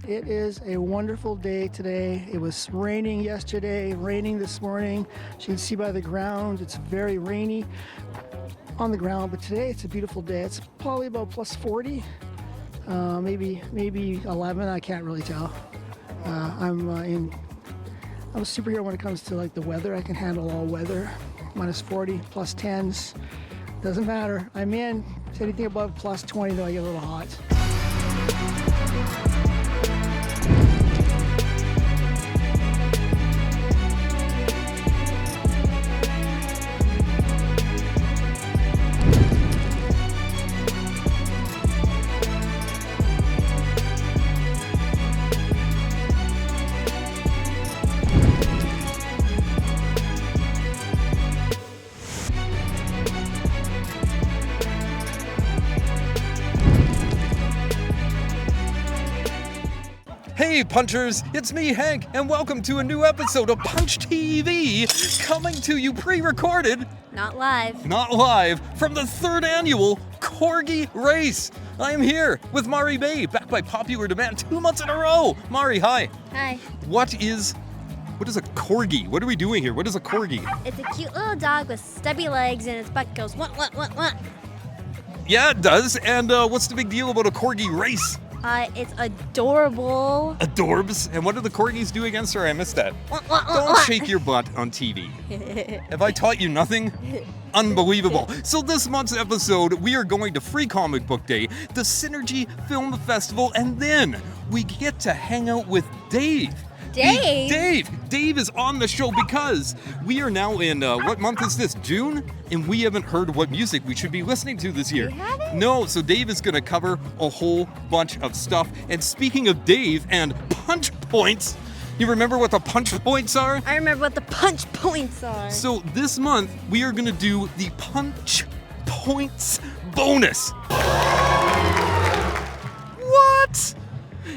It is a wonderful day today. It was raining yesterday, raining this morning. As you can see by the ground, it's very rainy on the ground, but today it's a beautiful day. It's probably about plus 40, maybe 11, I can't really tell. I'm a superhero when it comes to like the weather. I can handle all weather. Minus 40, plus 10s, doesn't matter. I'm in. It's anything above plus 20 though, I get a little hot. Hey Punchers, it's me Hank, and welcome to a new episode of Punch TV, coming to you pre-recorded, not live, from the 3rd annual Corgi race. I am here with Mari Bay, back by popular demand 2 months in a row. Mari, hi. Hi. What is a Corgi? What are we doing here? What is a Corgi? It's a cute little dog with stubby legs and its butt goes what? Yeah, it does. And what's the big deal about a Corgi race? It's adorable. Adorbs? And what do the Corgis do against her? I missed that. Don't shake your butt on TV. Have I taught you nothing? Unbelievable. So this month's episode, we are going to Free Comic Book Day, the Synergy Film Festival, and then we get to hang out with Dave. Dave is on the show because we are now in, what month is this, June? And we haven't heard what music we should be listening to this year. We haven't? No, so Dave is going to cover a whole bunch of stuff. And speaking of Dave and punch points, you remember what the punch points are? I remember what the punch points are. So this month, we are going to do the punch points bonus. What?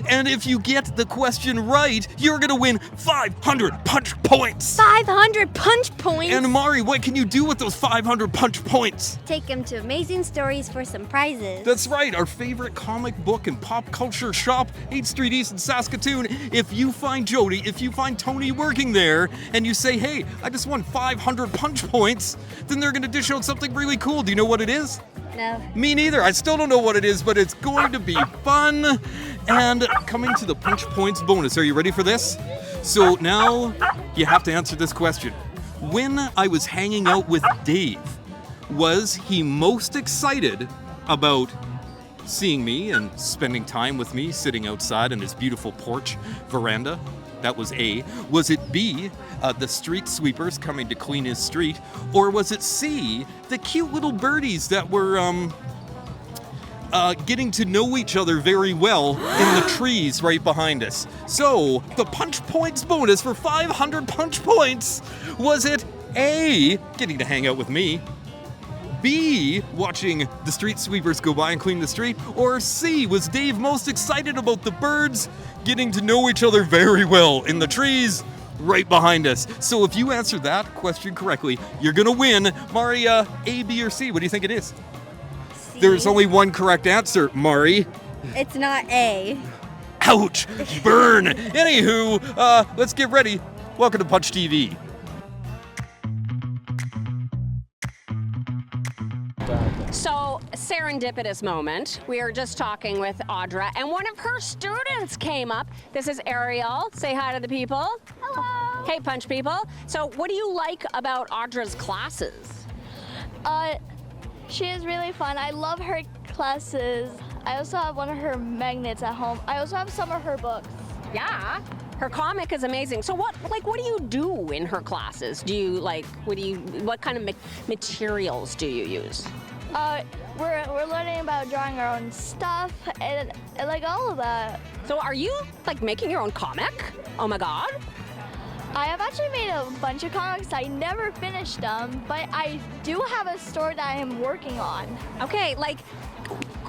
And if you get the question right, you're gonna win 500 punch points! 500 punch points? And Mari, what can you do with those 500 punch points? Take them to Amazing Stories for some prizes. That's right, our favorite comic book and pop culture shop, 8th Street East in Saskatoon. If you find Jody, if you find Tony working there, and you say, hey, I just won 500 punch points, then they're gonna dish out something really cool. Do you know what it is? No. Me neither. I still don't know what it is, but it's going to be fun. And coming to the punch points bonus. Are you ready for this? So now you have to answer this question. When I was hanging out with Dave, was he most excited about seeing me and spending time with me sitting outside in his beautiful porch veranda? That was A. Was it B, the street sweepers coming to clean his street? Or was it C, the cute little birdies that were getting to know each other very well in the trees right behind us? So, the punch points bonus for 500 punch points, was it A, getting to hang out with me, B, watching the street sweepers go by and clean the street, or C, was Dave most excited about the birds getting to know each other very well in the trees right behind us? So if you answer that question correctly, you're gonna win. Mari, A, B, or C? What do you think it is? C. There's only one correct answer, Mari. It's not A. Ouch! Burn! Anywho, let's get ready. Welcome to Punch TV. So, serendipitous moment. We were just talking with Audra, and one of her students came up. This is Ariel. Say hi to the people. Hello. Hey, Punch people. So, what do you like about Audra's classes? She is really fun. I love her classes. I also have one of her magnets at home. I also have some of her books. Yeah. Her comic is amazing. So what do you do in her classes? Do you what kind of materials do you use? We're learning about drawing our own stuff and like all of that. So are you like making your own comic? Oh my God. I have actually made a bunch of comics. I never finished them, but I do have a story that I am working on. Okay, like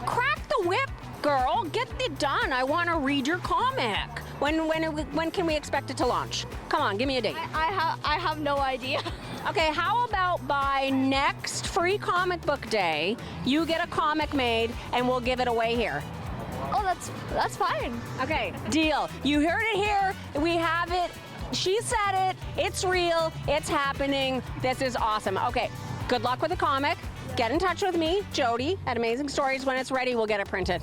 crack the whip, girl. Get it done. I want to read your comic. When can we expect it to launch? Come on, give me a date. I have no idea. Okay, how about by next Free Comic Book Day, you get a comic made and we'll give it away here? Oh, that's fine. Okay, deal. You heard it here. We have it. She said it. It's real. It's happening. This is awesome. Okay, good luck with the comic. Get in touch with me, Jody, at Amazing Stories. When it's ready, we'll get it printed.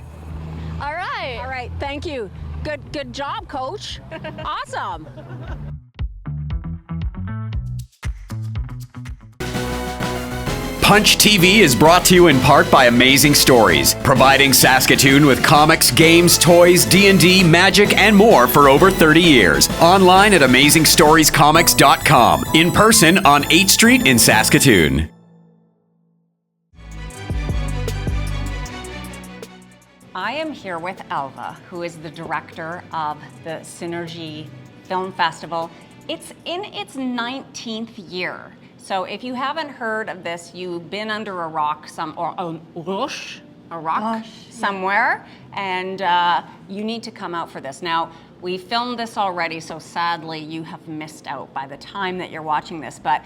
All right. All right, thank you. Good job, Coach. Awesome. Punch TV is brought to you in part by Amazing Stories, providing Saskatoon with comics, games, toys, D&D, magic, and more for over 30 years. Online at AmazingStoriesComics.com. In person on 8th Street in Saskatoon. I am here with Elva, who is the director of the Synergy Film Festival. It's in its 19th year. So if you haven't heard of this, you've been under a rock somewhere, and you need to come out for this. Now, we filmed this already, so sadly you have missed out by the time that you're watching this, but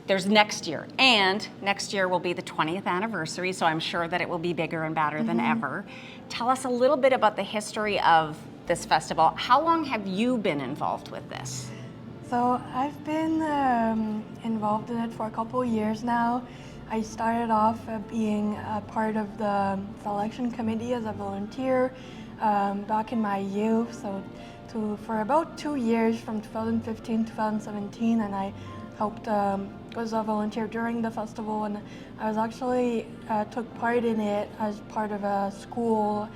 there's next year, and next year will be the 20th anniversary, so I'm sure that it will be bigger and badder than ever. Tell us a little bit about the history of this festival. How long have you been involved with this? So I've been involved in it for a couple of years now. I started off being a part of the selection committee as a volunteer back in my youth, so for about 2 years, from 2015 to 2017, and I helped, was a volunteer during the festival, and I was actually took part in it as part of a school.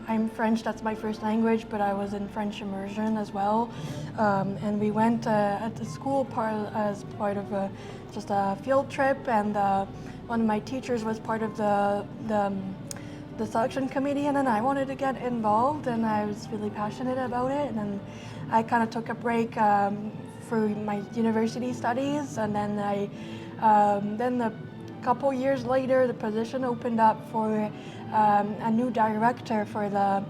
I'm French, that's my first language, but I was in French immersion as well. And we went at the school as part of just a field trip, and one of my teachers was part of the selection committee, and then I wanted to get involved, and I was really passionate about it, and then I kind of took a break for my university studies, and then then a couple years later, the position opened up for a new director for the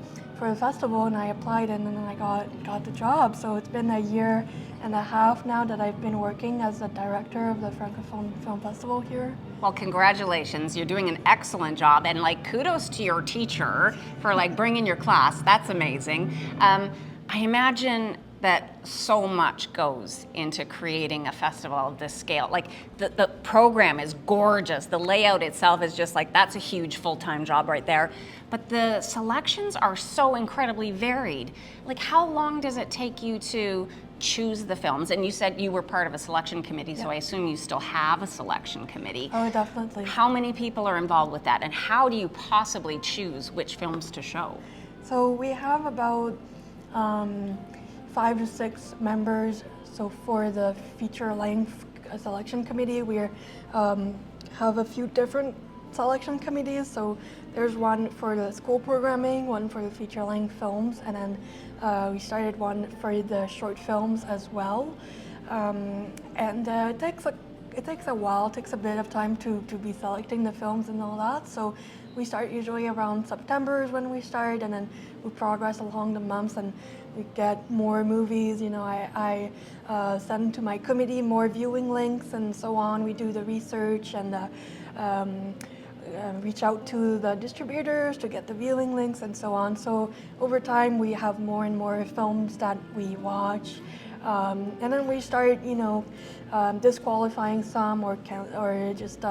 festival, and I applied, and then I got the job. So it's been a year and a half now that I've been working as the director of the Francophone Film Festival here. Well, congratulations. You're doing an excellent job, and kudos to your teacher for bringing your class. That's amazing. I imagine that so much goes into creating a festival of this scale. The program is gorgeous. The layout itself is just that's a huge full-time job right there. But the selections are so incredibly varied. How long does it take you to choose the films? And you said you were part of a selection committee, so I assume you still have a selection committee. Oh, definitely. How many people are involved with that, and how do you possibly choose which films to show? So we have about 5 to 6 members. So for the feature-length selection committee, we have a few different selection committees. So there's one for the school programming, one for the feature-length films, and then we started one for the short films as well. And it takes a while. It takes a bit of time to be selecting the films and all that. So we start usually around September is when we start, and then we progress along the months, and we get more movies. I send to my committee more viewing links and so on. We do the research and reach out to the distributors to get the viewing links and so on. So over time, we have more and more films that we watch. And then we start, disqualifying some or just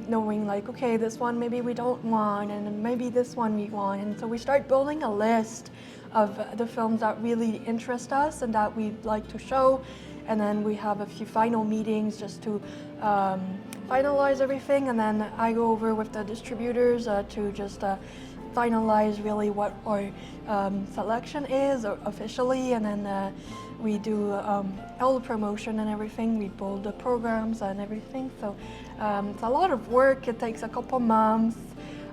knowing okay, this one maybe we don't want, and maybe this one we want. And so we start building a list of the films that really interest us and that we'd like to show. And then we have a few final meetings just to finalize everything. And then I go over with the distributors to just finalize really what our selection is officially, and then we do all the promotion and everything. We build the programs and everything. So it's a lot of work. It takes a couple months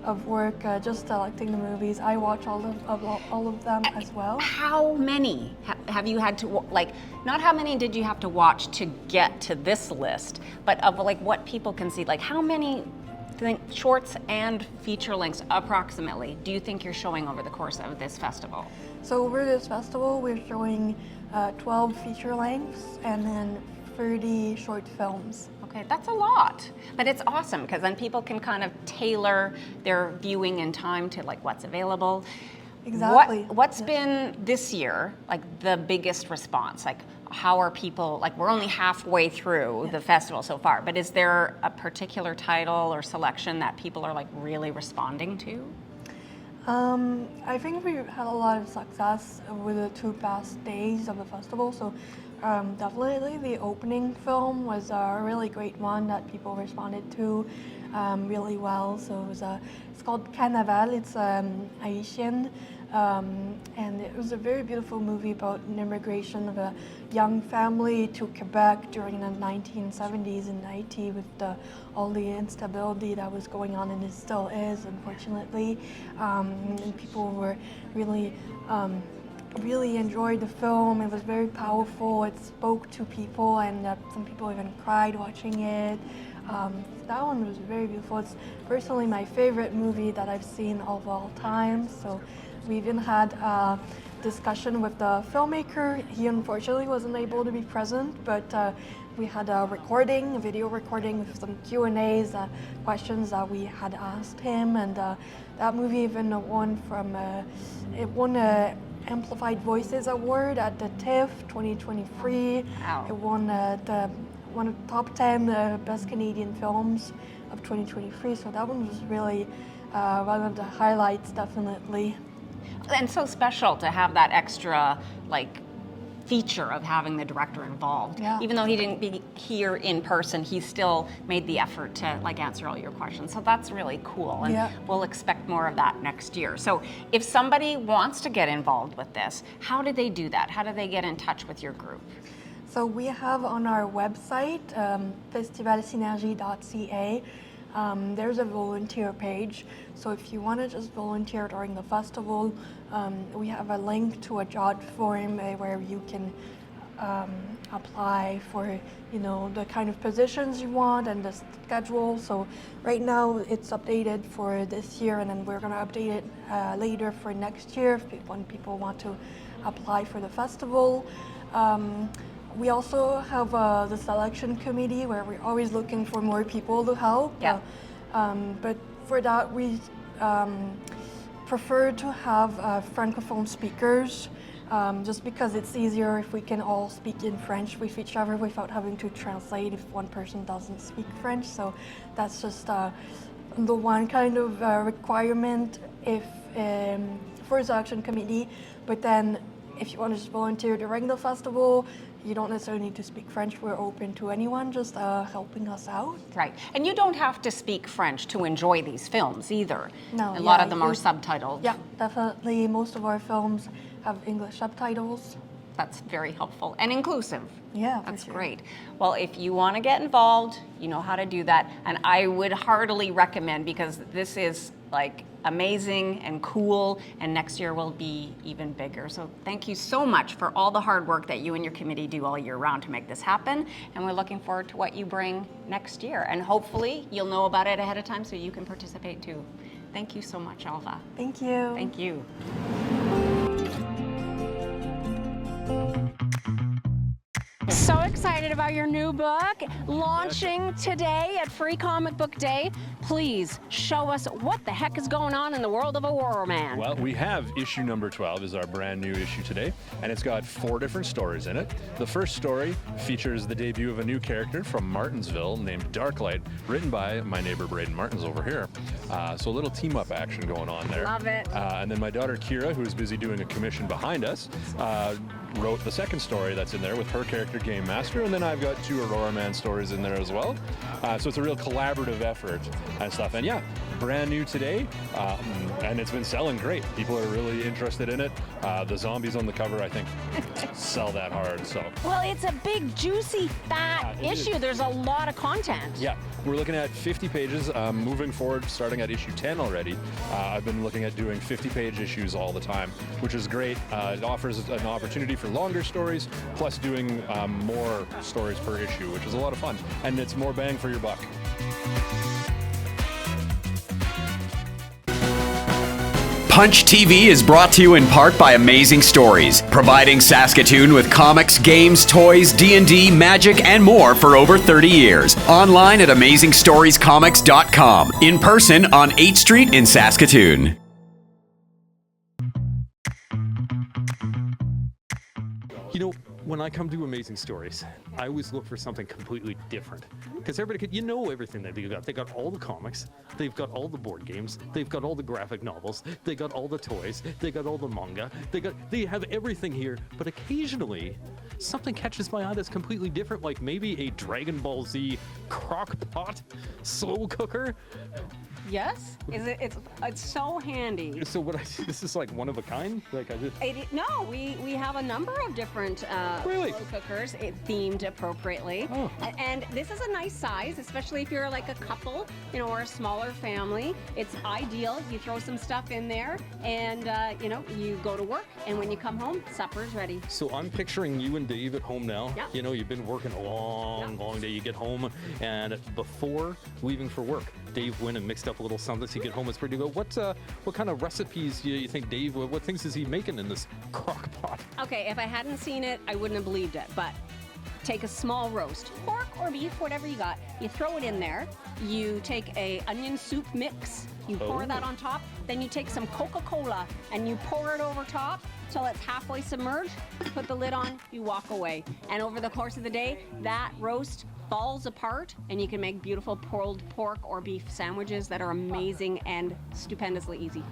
of work just selecting the movies. I watch all of them as well. How many have you had to not how many did you have to watch to get to this list, but of what people can see? How many shorts and feature lengths approximately do you think you're showing over the course of this festival? So over this festival, we're showing 12 feature lengths and then 30 short films. Okay. Okay, that's a lot, but it's awesome because then people can kind of tailor their viewing in time to like what's available. Exactly. What's been this year like the biggest response? Like, how are people, like, we're only halfway through the festival so far, but is there a particular title or selection that people are like really responding to? I think we've had a lot of success with the 2 past days of the festival. So definitely the opening film was a really great one that people responded to really well. So it was it's called Carnaval. It's Haitian. And it was a very beautiful movie about an immigration of a young family to Quebec during the 1970s in Haiti with all the instability that was going on, and it still is, unfortunately. And people were really enjoyed the film. It was very powerful. It spoke to people, and some people even cried watching it. That one was very beautiful. It's personally my favorite movie that I've seen of all time. So we even had a discussion with the filmmaker. He unfortunately wasn't able to be present, but we had a video recording with some Q&As, questions that we had asked him, and that movie even won Amplified Voices Award at the TIFF 2023. Wow. It won one of the top 10 best Canadian films of 2023. So that one was really one of the highlights, definitely. And so special to have that extra like feature of having the director involved. Yeah. Even though he didn't be here in person, he still made the effort to like answer all your questions. So that's really cool, and Yeah. we'll expect more of that next year. So if somebody wants to get involved with this, how do they do that? How do they get in touch with your group? So we have on our website, festivalsynergie.ca, there's a volunteer page. So if you want to just volunteer during the festival, we have a link to a job form where you can apply for, the kind of positions you want and the schedule. So right now it's updated for this year, and then we're going to update it later for next year when people want to apply for the festival. We also have the selection committee where we're always looking for more people to help. Yeah. But for that, we prefer to have francophone speakers, just because it's easier if we can all speak in French with each other without having to translate if one person doesn't speak French. So that's just the one kind of requirement for the selection committee. But then if you want to just volunteer during the festival, you don't necessarily need to speak French. We're open to anyone just helping us out. Right. And you don't have to speak French to enjoy these films either. No, A lot yeah, of them are subtitled. Yeah, definitely. Most of our films have English subtitles. That's very helpful and inclusive. Yeah, for That's sure. great. Well, if you want to get involved, you know how to do that. And I would heartily recommend, because this is like amazing and cool, and next year will be even bigger. So thank you so much for all the hard work that you and your committee do all year round to make this happen. And we're looking forward to what you bring next year. And hopefully you'll know about it ahead of time so you can participate too. Thank you so much, Alva. Thank you. Thank you. So excited about your new book launching today at Free Comic Book Day. Please show us what the heck is going on in the world of a Weatherman. Well, we have issue number 12 is our brand new issue today, and it's got 4 different stories in it. The first story features the debut of a new character from Martinsville named Darklight, written by my neighbor Braden Martins over here. So a little team-up action going on there. Love it. And then my daughter Kira, who is busy doing a commission behind us, wrote the second story that's in there with her character Game Master, and then I've got 2 Aurora Man stories in there as well. So it's a real collaborative effort and stuff. And yeah, brand new today, and it's been selling great. People are really interested in it. The zombies on the cover, I think, sell that hard. So Well, it's a big, juicy, fat it issue. is. There's a lot of content. yeah, we're looking at 50 pages. Moving forward, starting at issue 10 already. I've been looking at doing 50-page issues all the time, which is great. It offers an opportunity for longer stories, plus doing more stories per issue, which is a lot of fun. And it's more bang for your buck. Punch TV is brought to you in part by Amazing Stories, providing Saskatoon with comics, games, toys, D&D, magic, and more for over 30 years. Online at AmazingStoriesComics.com. In person on 8th Street in Saskatoon. You know, when I come to Amazing Stories, I always look for something completely different. Because everybody could, you know everything that they got. They got all the comics, they've got all the board games, they've got all the graphic novels, they got all the toys, they got all the manga, they have everything here, but occasionally something catches my eye that's completely different, like maybe a Dragon Ball Z crock pot slow cooker. Yes? It's so handy. So this is like one of a kind? Like No, we have a number of different Really? slow cookers themed appropriately. Oh. And this is a nice size, especially if you're like a couple, or a smaller family. It's ideal. You throw some stuff in there and, you go to work. And when you come home, supper's ready. So I'm picturing you and Dave at home now. Yeah. You've been working a long day. You get home, and before leaving for work, Dave went and mixed up a little something so you get home. It's pretty good. What kind of recipes do you think Dave? What things is he making in this crock pot? Okay, if I hadn't seen it, I wouldn't have believed it. But take a small roast, pork or beef, whatever you got. You throw it in there. You take a onion soup mix. You pour that on top. Then you take some Coca-Cola and you pour it over top till it's halfway submerged. Put the lid on. You walk away. And over the course of the day, that roast falls apart, and you can make beautiful pulled pork or beef sandwiches that are amazing and stupendously easy.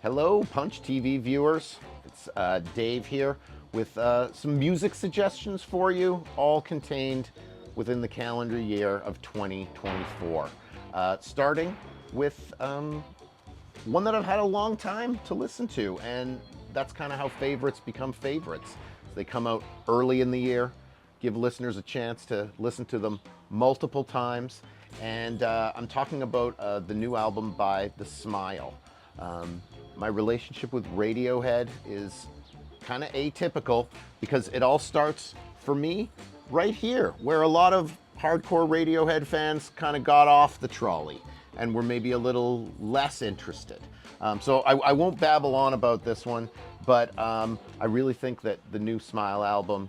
Hello, Punch TV viewers. It's Dave here with some music suggestions for you, all contained within the calendar year of 2024. Starting with one that I've had a long time to listen to, and that's kind of how favorites become favorites. They come out early in the year, give listeners a chance to listen to them multiple times, and I'm talking about the new album by The Smile. My relationship with Radiohead is kind of atypical because it all starts for me right here, where a lot of hardcore Radiohead fans kind of got off the trolley and were maybe a little less interested. So I won't babble on about this one, but I really think that the new Smile album,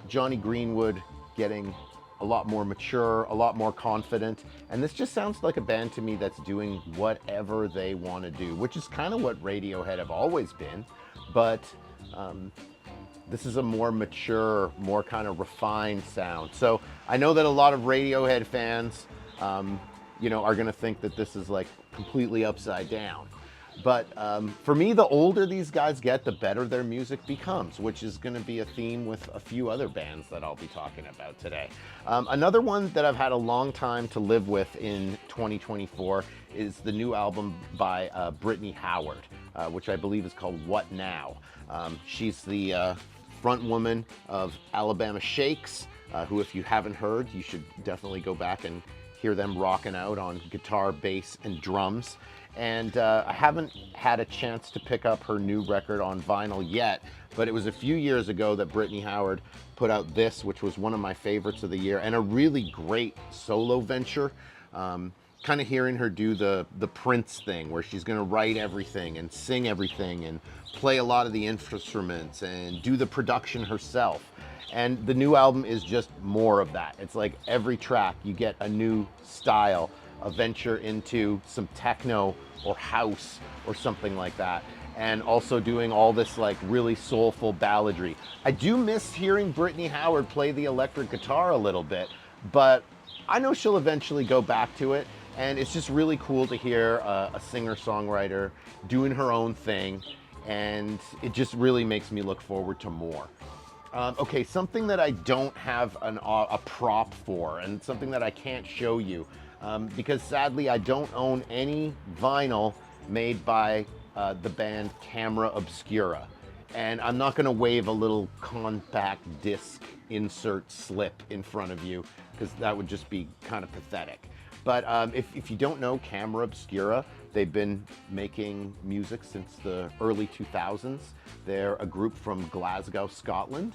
Johnny Greenwood getting a lot more mature, a lot more confident, and this just sounds like a band to me that's doing whatever they want to do, which is kind of what Radiohead have always been, but this is a more mature, more kind of refined sound. So I know that a lot of Radiohead fans are going to think that this is like completely upside down. But for me, the older these guys get, the better their music becomes, which is going to be a theme with a few other bands that I'll be talking about today. Another one that I've had a long time to live with in 2024 is the new album by Brittany Howard, which I believe is called What Now? She's the front woman of Alabama Shakes, who, if you haven't heard, you should definitely go back and hear them rocking out on guitar, bass, and drums. And I haven't had a chance to pick up her new record on vinyl yet, but it was a few years ago that Brittany Howard put out this, which was one of my favorites of the year, and a really great solo venture. Kind of hearing her do the Prince thing, where she's going to write everything and sing everything and play a lot of the instruments and do the production herself. And the new album is just more of that. It's like every track you get a new style, a venture into some techno or house or something like that, and also doing all this like really soulful balladry. I do miss hearing Brittany Howard play the electric guitar a little bit, but I know she'll eventually go back to it, and it's just really cool to hear a singer-songwriter doing her own thing, and it just really makes me look forward to more. Okay, something that I don't have a prop for, and something that I can't show you, because sadly I don't own any vinyl made by the band Camera Obscura. And I'm not gonna wave a little compact disc insert slip in front of you, because that would just be kind of pathetic. But if you don't know Camera Obscura, they've been making music since the early 2000s. They're a group from Glasgow, Scotland,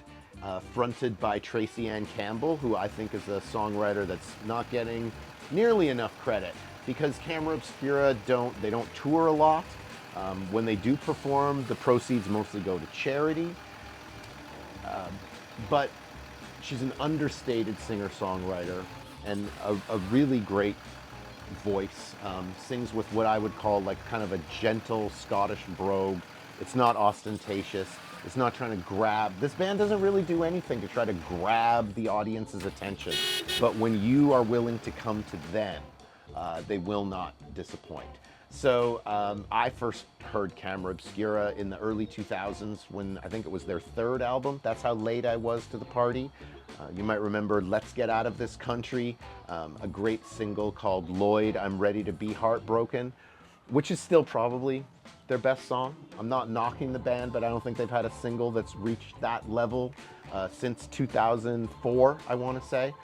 fronted by Tracy Ann Campbell, who I think is a songwriter that's not getting nearly enough credit because Camera Obscura don't tour a lot. When they do perform, the proceeds mostly go to charity. But she's an understated singer-songwriter and a really great voice. Sings with what I would call like kind of a gentle Scottish brogue. It's not ostentatious. It's not trying to grab. This band doesn't really do anything to try to grab the audience's attention. But when you are willing to come to them, they will not disappoint. So I first heard Camera Obscura in the early 2000s when I think it was their third album. That's how late I was to the party. You might remember Let's Get Out of This Country, a great single called Lloyd, I'm Ready to Be Heartbroken, which is still probably their best song. I'm not knocking the band, but I don't think they've had a single that's reached that level since 2004, I want to say.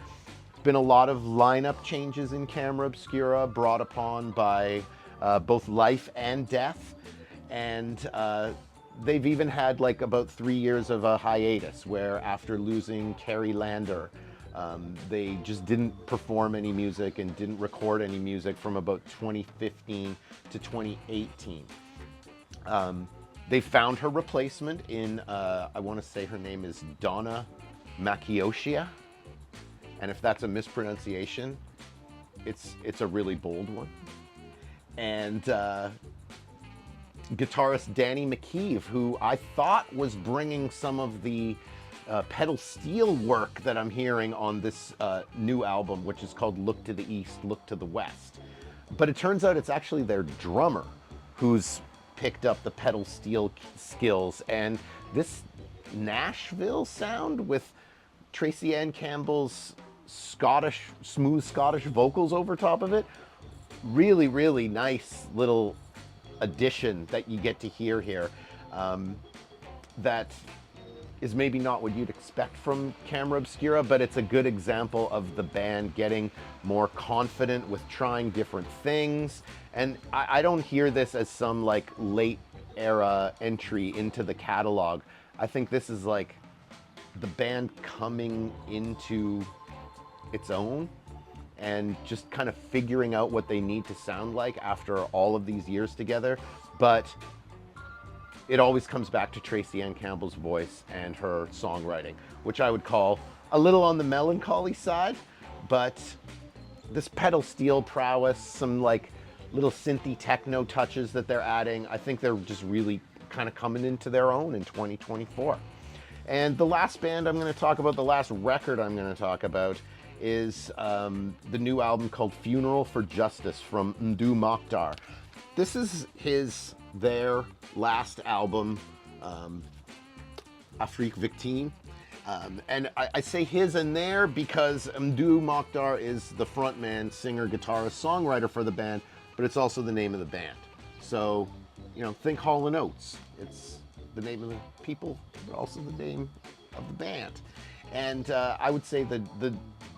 Been a lot of lineup changes in Camera Obscura brought upon by both life and death, and they've even had like about 3 years of a hiatus where after losing Carrie Lander, they just didn't perform any music and didn't record any music from about 2015 to 2018. They found her replacement in, I want to say her name is Donna Macchiocia, and if that's a mispronunciation, it's a really bold one. And guitarist Danny McKeeve, who I thought was bringing some of the pedal steel work that I'm hearing on this new album, which is called Look to the East, Look to the West. But it turns out it's actually their drummer who's picked up the pedal steel skills. And this Nashville sound with Tracy Ann Campbell's smooth Scottish vocals over top of it, really, really nice little addition that you get to hear here. That is maybe not what you'd expect from Camera Obscura, but it's a good example of the band getting more confident with trying different things. And I don't hear this as some like late era entry into the catalog. I think this is like the band coming into its own and just kind of figuring out what they need to sound like after all of these years together. But it always comes back to Tracy Ann Campbell's voice and her songwriting, which I would call a little on the melancholy side, but this pedal steel prowess, some like little synthy techno touches that they're adding, I think they're just really kind of coming into their own in 2024. And the last band I'm going to talk about, the last record I'm going to talk about, is the new album called Funeral for Justice from Ndu Mokhtar. This is their last album, Afrique Victime. And I say his and their because Ndu Mokhtar is the frontman, singer, guitarist, songwriter for the band, but it's also the name of the band. So, you know, think Hall & Oates. It's the name of the people, but also the name of the band. And I would say that the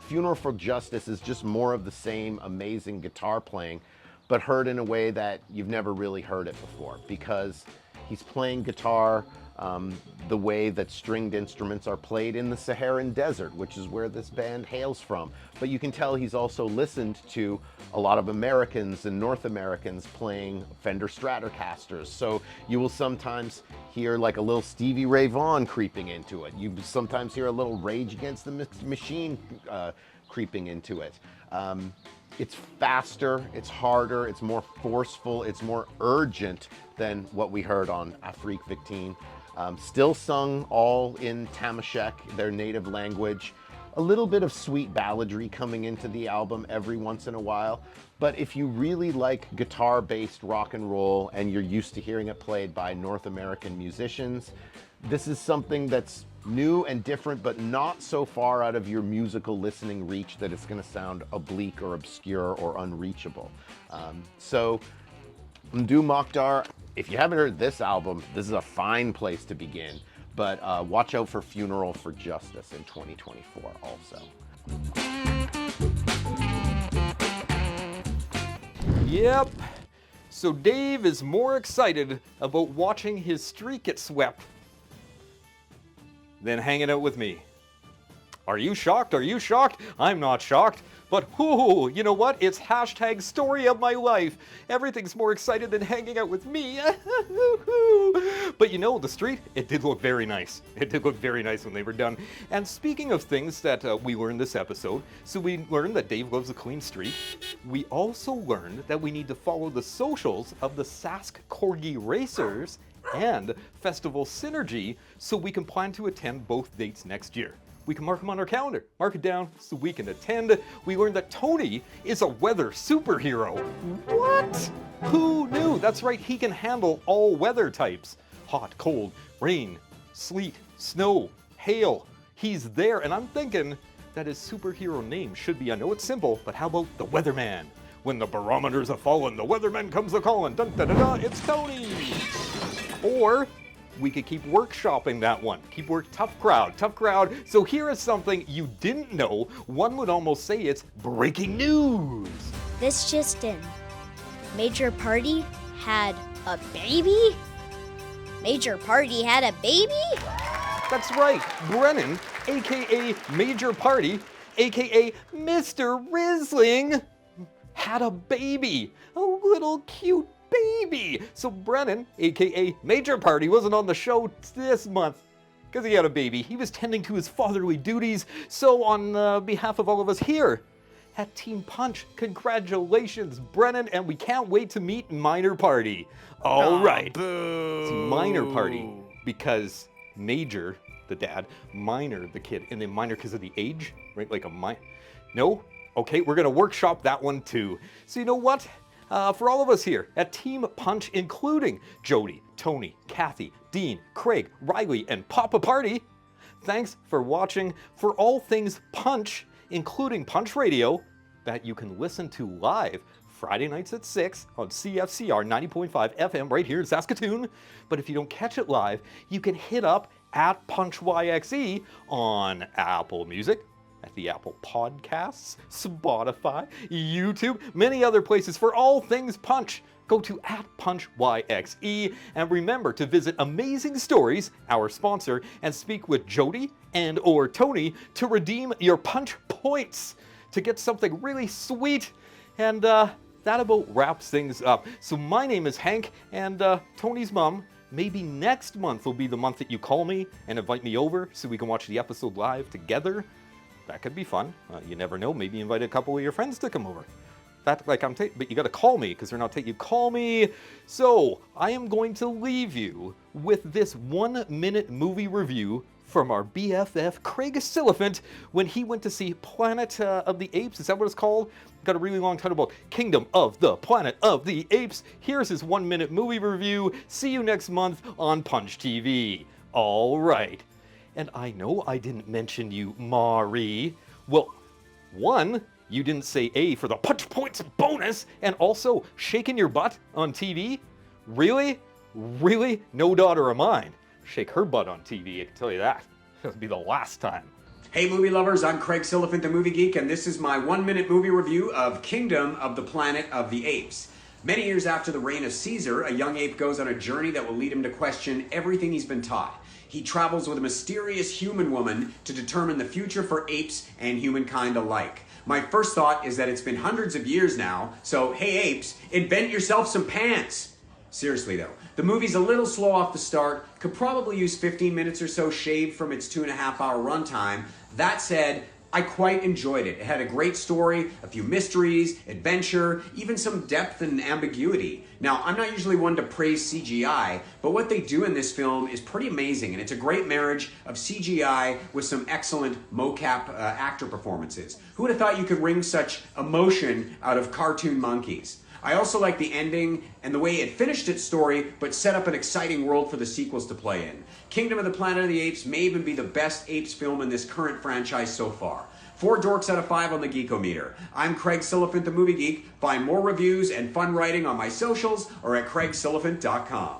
Funeral for Justice is just more of the same amazing guitar playing, but heard in a way that you've never really heard it before, because he's playing guitar the way that stringed instruments are played in the Saharan desert, which is where this band hails from. But you can tell he's also listened to a lot of Americans and North Americans playing Fender Stratocasters. So you will sometimes hear like a little Stevie Ray Vaughan creeping into it. You sometimes hear a little Rage Against the Machine creeping into it. It's faster, it's harder, it's more forceful, it's more urgent than what we heard on Afrique Victime. Still sung all in Tamashek, their native language. A little bit of sweet balladry coming into the album every once in a while. But if you really like guitar-based rock and roll and you're used to hearing it played by North American musicians, this is something that's new and different, but not so far out of your musical listening reach that it's going to sound oblique or obscure or unreachable. So Ndu Mokhtar, if you haven't heard this album, this is a fine place to begin. But watch out for Funeral for Justice in 2024 also. Yep. So Dave is more excited about watching his streak get swept than hanging out with me. Are you shocked? Are you shocked? I'm not shocked. But whoo, you know what? It's hashtag story of my life. Everything's more excited than hanging out with me. But you know, the street, it did look very nice. It did look very nice when they were done. And speaking of things that we learned this episode, so we learned that Dave loves a clean street. We also learned that we need to follow the socials of the Sask Corgi Racers and Festival Synergy so we can plan to attend both dates next year. We can mark them on our calendar. Mark it down so we can attend. We learned that Tony is a weather superhero. What? Who knew? That's right, he can handle all weather types. Hot, cold, rain, sleet, snow, hail. He's there, and I'm thinking that his superhero name should be, I know it's simple, but how about the Weatherman? When the barometers are falling, the Weatherman comes a-calling. Dun da da da, it's Tony! Or we could keep workshopping that one. Tough crowd. So here is something you didn't know. One would almost say it's breaking news. This just in. Major Party had a baby? Major Party had a baby? That's right, Brennan, aka Major Party, aka Mr. Rizzling, had a baby. A little cute baby. So Brennan, aka Major Party, wasn't on the show this month because he had a baby. He was tending to his fatherly duties. So on behalf of all of us here at Team Punch, congratulations, Brennan, and we can't wait to meet Minor Party. All right. It's Minor Party because Major, the dad, Minor, the kid, and then Minor because of the age, right? Like a minor. No? Okay, we're gonna workshop that one too. So you know what? For all of us here at Team Punch, including Jody, Tony, Kathy, Dean, Craig, Riley, and Papa Party, thanks for watching. For all things Punch, including Punch Radio, that you can listen to live Friday nights at 6 on CFCR 90.5 FM right here in Saskatoon. But if you don't catch it live, you can hit up at PunchYXE on Apple Music, at the Apple Podcasts, Spotify, YouTube, many other places. For all things Punch, go to @PunchYXE, and remember to visit Amazing Stories, our sponsor, and speak with Jody and or Tony to redeem your Punch points to get something really sweet. And that about wraps things up. So my name is Hank, and Tony's mom. Maybe next month will be the month that you call me and invite me over so we can watch the episode live together. That could be fun. You never know. Maybe invite a couple of your friends to come over. But you got to call me because they're not taking you. Call me. So I am going to leave you with this 1-minute movie review from our BFF Craig Silliphant when he went to see Planet of the Apes. Is that what it's called? Got a really long title about Kingdom of the Planet of the Apes. Here's his 1-minute movie review. See you next month on Punch TV. All right. And I know I didn't mention you, Mari. Well, one, you didn't say A for the Punch Points bonus, and also shaking your butt on TV? Really? Really? No daughter of mine. Shake her butt on TV, I can tell you that. It'll be the last time. Hey movie lovers, I'm Craig Silliphant, the Movie Geek, and this is my 1-minute movie review of Kingdom of the Planet of the Apes. Many years after the reign of Caesar, a young ape goes on a journey that will lead him to question everything he's been taught. He travels with a mysterious human woman to determine the future for apes and humankind alike. My first thought is that it's been hundreds of years now, so hey apes, invent yourself some pants! Seriously though, the movie's a little slow off the start, could probably use 15 minutes or so shaved from its 2.5-hour runtime. That said, I quite enjoyed it. It had a great story, a few mysteries, adventure, even some depth and ambiguity. Now, I'm not usually one to praise CGI, but what they do in this film is pretty amazing, and it's a great marriage of CGI with some excellent mocap actor performances. Who would have thought you could wring such emotion out of cartoon monkeys? I also like the ending and the way it finished its story, but set up an exciting world for the sequels to play in. Kingdom of the Planet of the Apes may even be the best Apes film in this current franchise so far. 4 dorks out of 5 on the Geekometer. I'm Craig Silliphant, the Movie Geek. Find more reviews and fun writing on my socials or at craigsilliphant.com.